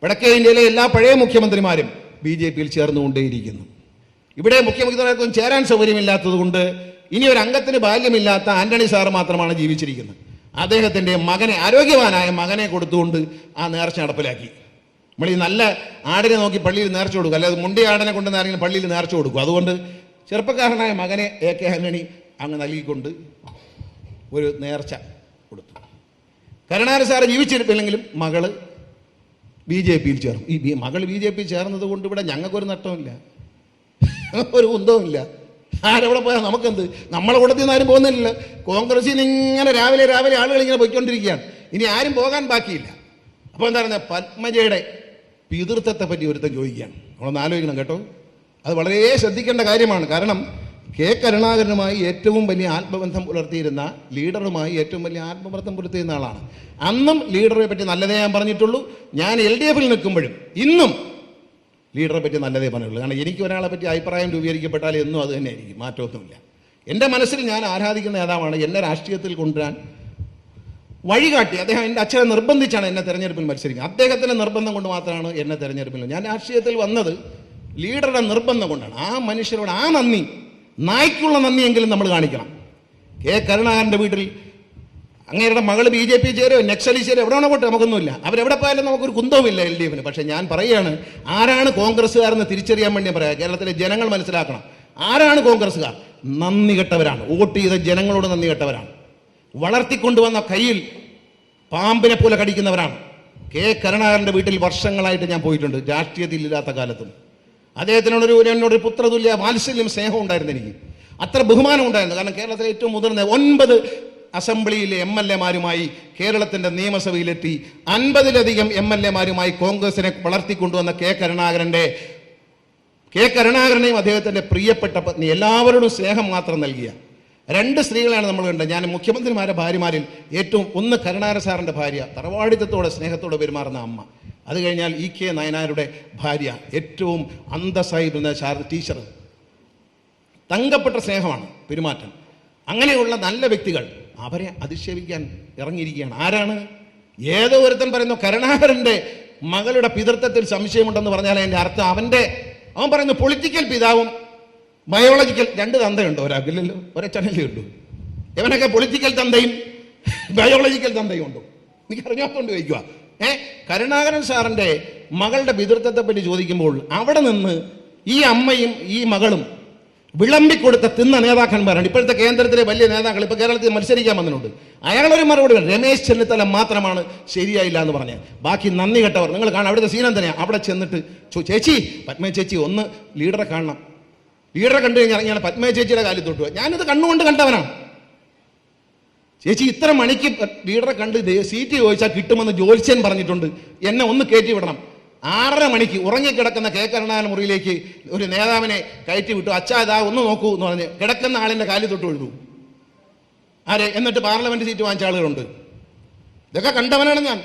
വടക്കേ ഇന്ത്യയിലെ എല്ലാ പഴയ മുഖ്യമന്ത്രിമാരും BJP-യിൽ ചേർന്നുകൊണ്ടേയിരിക്കുന്നു. ഇവിടെ മുഖ്യമന്ത്രിമാർക്കും ചേരാൻ സൗകര്യമില്ലാത്തതുകൊണ്ട് ഇനി ഒരു അംഗത്തിന് ബാല്യമില്ലാത്ത ആന്റണി സാറ് മാത്രമാണ് ജീവിച്ചിരിക്കുന്നത്. അദ്ദേഹത്തിൻ്റെ മകനെ, ആരോഗ്യവാനായ മകനെ കൊടുത്തുകൊണ്ട് ആ നേർച്ച നടപ്പിലാക്കി. നമ്മൾ ഈ നല്ല ആടിനെ നോക്കി പള്ളിയിൽ നേർച്ച കൊടുക്കും, അല്ലാതെ മുണ്ടി ആടിനെ കൊണ്ട് ആരെങ്കിലും പള്ളിയിൽ നേർച്ച കൊടുക്കും. അതുകൊണ്ട് ചെറുപ്പക്കാരനായ മകനെ AK ആന്റണി അങ്ങ് നൽകിക്കൊണ്ട് ഒരു നേർച്ച കൊടുത്തു. കരുണാകരൻ സാറ് ജീവിച്ചിരിപ്പില്ലെങ്കിലും മകള് BJP-യിൽ ചേർന്നു. ഈ മകൾ BJP-യിൽ ചേർന്നത് കൊണ്ട് ഇവിടെ ഞങ്ങൾക്കൊരു നഷ്ടമില്ല, ഒരു കുന്തവുമില്ല. ആരെവിടെ പോയാൽ നമുക്കെന്ത്? നമ്മളെ കൂട്ടത്തിൽ നിന്ന് ആരും പോകുന്നില്ലല്ലോ. കോൺഗ്രസിൽ നിന്ന് ഇങ്ങനെ രാവിലെ ആളുകൾ ഇങ്ങനെ പോയിക്കൊണ്ടിരിക്കുകയാണ്. ഇനി ആരും പോകാൻ ബാക്കിയില്ല. അപ്പോൾ എന്താ പറയുന്നത്, പത്മജയുടെ പിതൃത്വത്തെ പറ്റി ഒരുത്തൻ ചോദിക്കുകയാണ്. നമ്മളൊന്ന് ആലോചിക്കണം കേട്ടോ, അത് വളരെ ശ്രദ്ധിക്കേണ്ട കാര്യമാണ്. കാരണം കരുണാകരനുമായി ഏറ്റവും വലിയ ആത്മബന്ധം പുലർത്തിയിരുന്ന, ലീഡറുമായി ഏറ്റവും വലിയ ആത്മബന്ധം പുലർത്തിയിരുന്ന ആളാണ്. അന്നും ലീഡറെ പറ്റി നല്ലതേ ഞാൻ പറഞ്ഞിട്ടുള്ളൂ. ഞാൻ LDF-ൽ നിൽക്കുമ്പോഴും ഇന്നും ലീഡറെ പറ്റി നല്ലതേ പറഞ്ഞുള്ളൂ. കാരണം എനിക്ക് ഒരാളെ പറ്റി അഭിപ്രായം രൂപീകരിക്കപ്പെട്ടാൽ എന്നും അത് തന്നെ ആയിരിക്കും, മാറ്റമൊന്നുമില്ല. എൻ്റെ മനസ്സിൽ ഞാൻ ആരാധിക്കുന്ന നേതാവാണ്. എന്നെ രാഷ്ട്രീയത്തിൽ കൊണ്ടുവരാൻ വഴികാട്ടി അദ്ദേഹം. എൻ്റെ അച്ഛനെ നിർബന്ധിച്ചാണ് എന്നെ തെരഞ്ഞെടുപ്പിൽ മത്സരിക്കുന്നത്. അദ്ദേഹത്തിൻ്റെ നിർബന്ധം കൊണ്ട് മാത്രമാണ് എന്നെ തെരഞ്ഞെടുപ്പിൽ ഞാൻ രാഷ്ട്രീയത്തിൽ വന്നത്. ലീഡറുടെ നിർബന്ധം കൊണ്ടാണ്. ആ മനുഷ്യരോട് ആ നന്ദി, നായ്ക്കുള്ള നന്ദിയെങ്കിലും നമ്മൾ കാണിക്കണം. കരുണാകരൻ്റെ വീട്ടിൽ അങ്ങേരുടെ മകൾ BJP ചേരോ നക്സലി ചേരോ എവിടെ വേണോ പോട്ടെ, നമുക്കൊന്നുമില്ല. അവരെവിടെ പോയാലും നമുക്കൊരു കുന്തവുമില്ല LDF-ന്. പക്ഷേ ഞാൻ പറയുകയാണ്, ആരാണ് കോൺഗ്രസ്സുകാരെന്ന് തിരിച്ചറിയാൻ വേണ്ടി പറയാം. കേരളത്തിലെ ജനങ്ങൾ മനസ്സിലാക്കണം, ആരാണ് കോൺഗ്രസ്സുകാർ. നന്ദി കെട്ടവരാണ്, വോട്ട് ചെയ്ത ജനങ്ങളോട് നന്ദി കെട്ടവരാണ്, വളർത്തിക്കൊണ്ടുവന്ന കയ്യിൽ പാമ്പിനെ പോലെ കടിക്കുന്നവരാണ്. കരുണാകരൻ്റെ വീട്ടിൽ വർഷങ്ങളായിട്ട് ഞാൻ പോയിട്ടുണ്ട്, രാഷ്ട്രീയത്തിൽ ഇല്ലാത്ത കാലത്തും. എന്നോടൊരു പുത്രതുല്യ വാത്സല്യം, സ്നേഹം ഉണ്ടായിരുന്നു. എനിക്ക് അത്ര ബഹുമാനം ഉണ്ടായിരുന്നു. കാരണം കേരളത്തിലെ ഏറ്റവും മുതിർന്ന 9 അസംബ്ലിയിലെ MLA-മാരുമായി കേരളത്തിൻ്റെ നിയമസഭയിലെത്തി 50-ലധികം MLA-മാരുമായി കോൺഗ്രസിനെ വളർത്തിക്കൊണ്ടുവന്ന കരുണാകരനെയും അദ്ദേഹത്തിൻ്റെ പ്രിയപ്പെട്ട പത്നി എല്ലാവരോടും സ്നേഹം മാത്രം നൽകിയ 2 സ്ത്രീകളാണ് നമ്മൾ കണ്ടത്. ഞാൻ മുഖ്യമന്ത്രിമാരുടെ ഭാര്യമാരിൽ ഏറ്റവും ഒന്ന് കരുണാകരൻ സാറിൻ്റെ ഭാര്യ, തറവാടിത്തത്തോടെ സ്നേഹത്തോടെ പെരുമാറുന്ന അമ്മ. അത് കഴിഞ്ഞാൽ EK നായനാരുടെ ഭാര്യ, ഏറ്റവും അന്തസ്സായിരുന്ന ടീച്ചർ. തങ്കപ്പെട്ട സ്നേഹമാണ് പെരുമാറ്റം. അങ്ങനെയുള്ള നല്ല വ്യക്തികൾ അവരെ അധിക്ഷേപിക്കാൻ ഇറങ്ങിയിരിക്കുകയാണ്. ആരാണ്? ഏതോ ഒരുത്തൻ പറയുന്നു കരുണാകരൻ്റെ മകളുടെ പിതൃത്വത്തിൽ സംശയമുണ്ടെന്ന് പറഞ്ഞാൽ അതിൻ്റെ അർത്ഥം അവൻ പറയുന്നു പൊളിറ്റിക്കൽ പിതാവും ബയോളജിക്കൽ 2 തന്തയുണ്ടോ ഒരാൾക്കില്ലല്ലോ, ഒരച്ഛനല്ലേ ഉള്ളൂ. ഇവനൊക്കെ പൊളിറ്റിക്കൽ തന്തയും ബയോളജിക്കൽ തന്തയും ഉണ്ടോ? എനിക്ക് അറിഞ്ഞാത്തോണ്ട് ചോദിക്കുക. കരുണാകരൻ സാറിൻ്റെ മകളുടെ പിതൃത്വത്തെ പറ്റി ചോദിക്കുമ്പോൾ അവിടെ നിന്ന് ഈ അമ്മയും ഈ മകളും വിളമ്പിക്കൊടുത്ത തിന്ന നേതാക്കന്മാരാണ്. ഇപ്പോഴത്തെ കേന്ദ്രത്തിലെ വലിയ നേതാക്കൾ ഇപ്പോൾ കേരളത്തിൽ മത്സരിക്കാൻ വന്നിട്ടുണ്ട്. അയാളൊരു മറുപടി, രമേശ് ചെന്നിത്തല മാത്രമാണ് ശരിയായില്ല എന്ന് പറഞ്ഞ്. ബാക്കി നന്ദി കെട്ടവർ. നിങ്ങൾ കാണാം അവിടുത്തെ സീനം തന്നെയാണ്. അവിടെ ചെന്നിട്ട് ചേച്ചി, പത്മ ചേച്ചി ഒന്ന് ലീഡറെ കാണണം. ലീഡറെ കണ്ടു കഴിഞ്ഞാൽ ഞാൻ പത്മ ചേച്ചിയുടെ കാലിൽ തൊട്ടു. ഞാനിത് കണ്ണുകൊണ്ട് കണ്ടവനാണ്. ചേച്ചി ഇത്ര മണിക്ക് ലീഡറെ കണ്ട് സീറ്റ് ചോദിച്ചാൽ കിട്ടുമെന്ന് ജോത്സ്യൻ പറഞ്ഞിട്ടുണ്ട്, എന്നെ ഒന്ന് കയറ്റി വിടണം. 6:30 മണിക്ക് ഉറങ്ങിക്കിടക്കുന്ന കരുണാകരൻ മുറിയിലേക്ക് ഒരു നേതാവിനെ കയറ്റി വിട്ടു. അച്ഛാ ഇതാ ഒന്ന് നോക്കൂ എന്ന് പറഞ്ഞ് കിടക്കുന്ന ആളിൻ്റെ കാലിൽ തൊട്ട് എഴുതു. ആരെ? എന്നിട്ട് പാർലമെന്റ് സീറ്റ് വാങ്ങിച്ച ആളുകളുണ്ട്. ഇതൊക്കെ കണ്ടവനാണ് ഞാൻ.